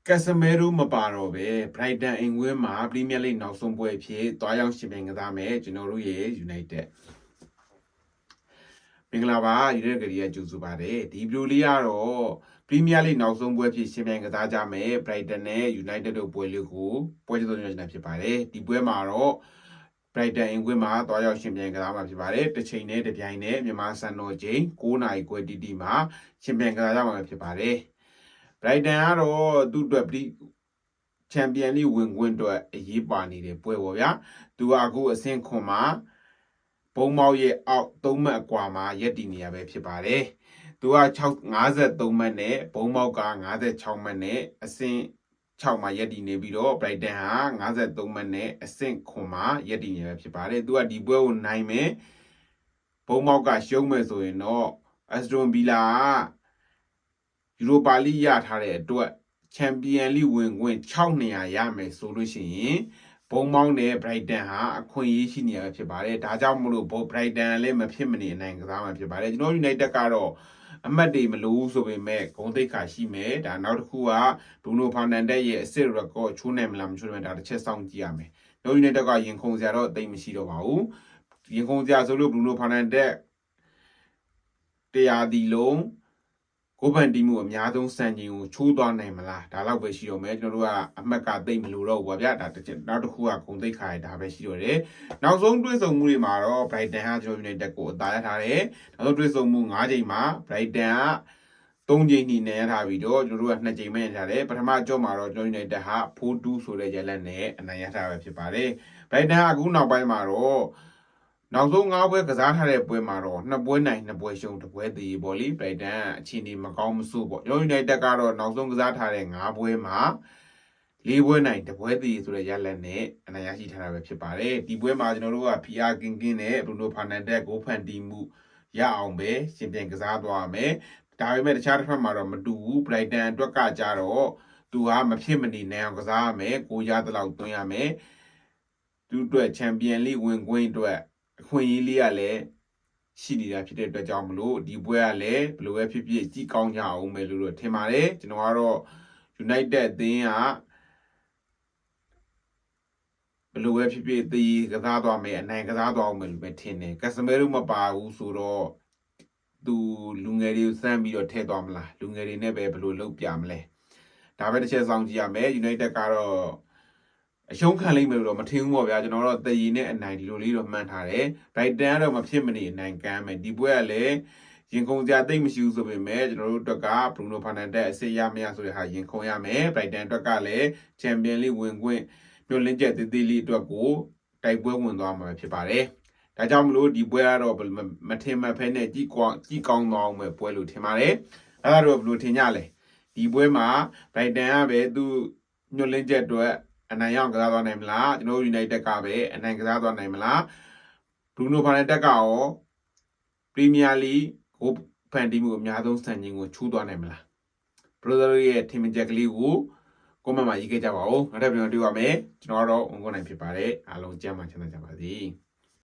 Casemiro မပါတော့ပဲ Brighton အိမ်ဝင်းမှာ Premier League နောက်ဆုံးပွဲအဖြစ်သွားရောက်ရှင်ပြိုင်ကစားမယ်ကျွန်တော်တို့ရဲ့ United မင်္ဂလာပါဒီရက်ကြရီကြိုဆိုပါတယ်ဒီဗီဒီယိုလေးကတော့ Premier League နောက်ဆုံးပွဲအဖြစ်ရှင်ပြိုင်ကစားကြမယ် Brighton နဲ့ United တို့ပွဲလေးကိုပွဲကြိုးနေတာဖြစ်ပါတယ်ဒီပွဲမှာတော့ Brighton အိမ်ဝင်းမှာသွားရောက်ရှင်ပြိုင်ကစားမှာဖြစ်ပါတယ်တစ်ချိန်နဲ့တစ်ပြိုင်နဲ့မြန်မာစံတော်ချိန်9နာရီခွဲတီတီမှာရှင်ပြိုင်ကစားကြမှာဖြစ်ပါတယ်Brighton ကတော့သူ့အတွက်ချန်ပီယံလိဝင်ခွင့်အတွက်အရေးပါနေတဲ့ပွဲပေါ့ဗျာသူကအခုအဆင့်ခွန်မှာဘုံမောက်ရဲ့အောက်3မှတ်အကွာမှာရပ်တည်နေရပဲဖြစ်ပါတယ်သူက53မှတ်နဲ့ဘုံမောက်က56မှတ်နဲ့အဆင့်6မှာရပ်တည်နေပြီးတော့ Brighton ဟာ53မှတ်နဲ့အဆင့်ခွန်မှာရပ်တည်နေပဲဖြစ်ပါတယ်သူကဒီပွဲကိုနိုင်မယ်ဘုံမောက်ကရှုံးမယ်ဆိုရင်တော့ Aston Villaယူရိုပါလိရထားတဲ့အတွက်ချန်ပီယံလိဝင်ခွင့်600ရမယ်ဆိုလို့ရှိရင်ဘုံမောင်းနဲ့ Brighton ဟာအခွင့်အရေးရှိနေရဖြစ်ပါတယ်ဒါကြောင့်မလို့ Brighton လည်းမဖြစ်မနေနိုင်ကစားမှာဖြစ်ပါတယ်ကျွန်တော် United ကတော့အမှတ်တွေမလို့ဆိုပေမဲ့ဂုဏ်သိက္ခာရှိမယ်ဒါနောက်တစ်ခုက Bruno Fernandes ရဲ့အဆင့် record ချိုးနိုင်မလားမချိုးနိုင်တာတစ်ချက်စောင့်ကြည့်ရမယ်ကျွန်တော် United ကရင်ခုန်စရာတော့တိတ်မရှိတော့ပါဘူးရင်ခုန်စရာဆိုလို့ Bruno Fernandes တရားဒီလုံးကိုဖန်တီမှုအများဆုံးစံချိန်ကိုချိုးသွားနိုင်မလားဒါတော့ပဲရှိတော့မယ်ကျွန်တော်တို့ကအမှတ်ကသိမ့်မလို့တော့ဘူးဗျာဒါတစ်ချက်နောက်တစ်ခုကဂုံသိက္ခာရဒါပဲရှိတော့တယ်နောက်ဆုံးတွဲဆုံမှုတွေမှာတော့ Brighton ဟာကျွန်တော် United ကိုအသာရထားတယ်နောက်ဆုံးတွဲဆုံမှု9ချိန်မှာ Brighton က3ချိန်နှီးနေရထားပြီးတော့ကျွန်တော်တို့က2ချိန်ပဲရထားတယ်ပထမကြော့မှာတော့ကျွန်တော် United ဟာ4-2ဆိုတဲ့ရလဒ်နဲ့အနိုင်ရထားပဲဖြစ်ပါတယ် Brighton ကအခုနောက်ပိုင်းမှာတော့နောက်ဆုံး9ပွဲကစားထားတဲ့ပွဲမှာတော့2ပွဲနိုင်2ပွဲရှုံး1ပွဲသေးပေါ့လေ Brighton အခြေအနေမကောင်းမဆိုးပေါ့ကျွန်တော် United ကတော့နောက်ဆုံးကစားထားတဲ့9ပွဲမှာ4ပွဲနိုင်1ပွဲသေးဆိုတဲ့ရလဒ်နဲ့အနိုင်ရရှိထားတာပဲဖြစ်ပါတယ်ဒီပွဲမှာကျွန်တော်တို့က PR ကင်းနဲ့ Bruno Fernandes ကိုဖန်တီမှုရအောင်ပဲရှင်ပြန်ကစားသွားရမယ်ဒါပေမဲ့တခြားတစ်ဖက်မှာတော့မတူဘူး Brighton အတွက်ကကြတော့သူကမဖြစ်မနေနိုင်အောင်ကစားရမယ်ကိုရတဲ့လောက်သွင်းရမယ်သူအတွက်ချန်ပီယံလိဝင်ခွင့်အတွက်အခွင့်အရေးလေးကလည်းရှိနေတာဖြစ်တဲ့အတွက်ကြောင့်မလို့ဒီပွဲကလည်းဘယ်လိုပဲဖြစ်ဖြစ်ကြည့်ကောင်းကြအောင်ပဲလို့ထင်ပါတယ်ကျွန်တော်ကတော့ United အသင်းကဘယ်လိုပဲဖြစ်ဖြစ်သေကစားသွားမယ်အနိုင်ကစားသွားအောင်မယ်လို့ပဲထင်တယ် Casemiro မပါဘူးဆိုတော့သူလူငယ်တွေကိုစမ်းပြီးတော့ထည့်သွားမလားလူငယ်တွေနဲ့ပဲဘယ်လိုလုပ်ပြမလဲဒါပဲတစ်ချက်စောင့်ကြည့်ရမယ် United ကတော့အရှုံးခံလိမ့်မယ်လို့တော့မထင်ဘူးပေါ့ဗျာကျွန်တော်တို့တည်ရည်နဲ့အနိုင်ဒီလိုလေးတော့မှန်းထားတယ် Brighton ကတော့မဖြစ်မနေအနိုင်ကမ်းမယ်ဒီပွဲကလည်းရင်ခုန်စရာတိတ်မရှိဘူးဆိုပေမဲ့ကျွန်တော်တို့အတွက်က Bruno Fernandes အစစ်ရမရဆိုတဲ့ဟာရင်ခုန်ရမယ် Brighton အတွက်ကလည်း Champion League ဝင်ခွင့်မျှော်လင့်ချက်သေးသေးလေးအတွက်ကိုတိုက်ပွဲဝင်သွားမှာဖြစ်ပါတယ်ဒါကြောင့်မလို့ဒီပွဲကတော့မထင်မှတ်ဖဲနဲ့ကြည့်ကောင်းသွားအောင်ပဲပွဲလို့ထင်ပါတယ်အဲ့ဒါတော့ဘယ်လိုထင်ကြလဲဒီပွဲမှာ Brighton ကပဲသူမျှော်လင့်ချက်အတွက်အနိုင်ရအောင်ကစားသွားနိုင်မလားကျွန်တော် United ကပဲအနိုင်ကစားသွားနိုင်မလား Bruno Fernandes ကရော Premier League ကိုဖန်တီးမှုအများဆုံးစံချိန်ကိုချိုးသွားနိုင်မလား Brother ရဲ့ထင်မြင်ချက်ကလေးကိုcomment မှာရေးခဲ့ကြပါဦးနောက်ထပ်ပြန်တွေ့ရမယ်ကျွန်တော်ကတော့ဝန်ခွန်နိုင်ဖြစ်ပါတယ်အားလုံးကျမ်းမှချမ်းသာကြပါစေ